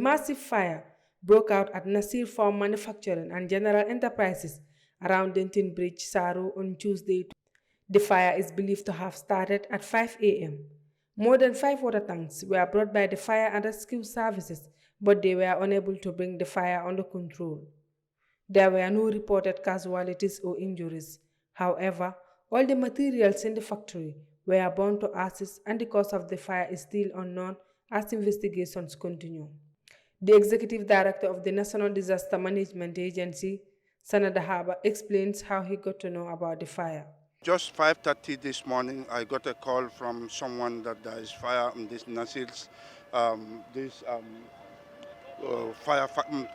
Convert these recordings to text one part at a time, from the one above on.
massive fire broke out at Nasser Farm Manufacturing and General Enterprises around Denton Bridge, Saru, on Tuesday. The fire is believed to have started at 5 a.m. More than 5 water tanks were brought by the fire and rescue services, but they were unable to bring the fire under control. There were no reported casualties or injuries. However, all the materials in the factory were burned to ashes, and the cause of the fire is still unknown as investigations continue. The executive director of the National Disaster Management Agency, Sanada Haba, explains how he got to know about the fire. Just 5:30 this morning, I got a call from someone that there is fire in this Nasir's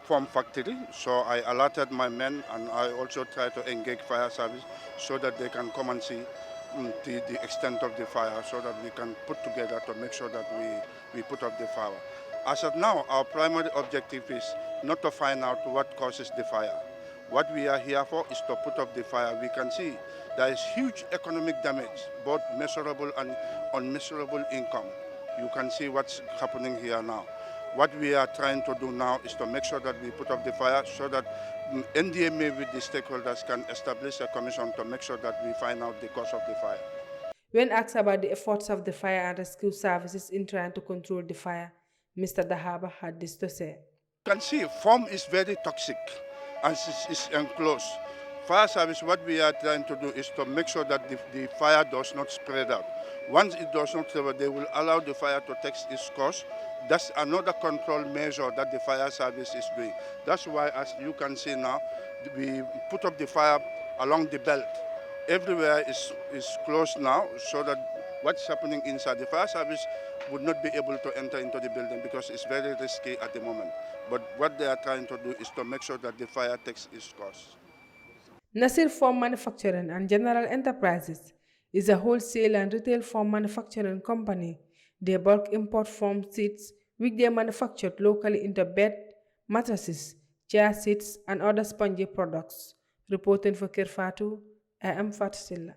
foam factory. So I alerted my men, and I also tried to engage fire service so that they can come and see the extent of the fire, so that we can put together to make sure that we put up the fire. As of now, our primary objective is not to find out what causes the fire. What we are here for is to put up the fire. We can see there is huge economic damage, both measurable and unmeasurable income. You can see what's happening here now. What we are trying to do now is to make sure that we put up the fire so that NDMA with the stakeholders can establish a commission to make sure that we find out the cause of the fire. When asked about the efforts of the fire and rescue services in trying to control the fire, Mr. Dahaba had this to say. You can see foam is very toxic and it's enclosed. Fire service, what we are trying to do is to make sure that the fire does not spread out. Once it does not spread out, they will allow the fire to take its course. That's another control measure that the fire service is doing. That's why, as you can see now, we put up the fire along the belt. Everywhere is closed now, so that what's happening inside the fire service would not be able to enter into the building because it's very risky at the moment. But what they are trying to do is to make sure that the fire takes its course. Nasser Foam Manufacturing and General Enterprises is a wholesale and retail foam manufacturing company. They bulk import foam seats, which they manufactured locally into bed, mattresses, chair seats, and other spongy products. Reporting for Kerr, Fatou, I am Fatou.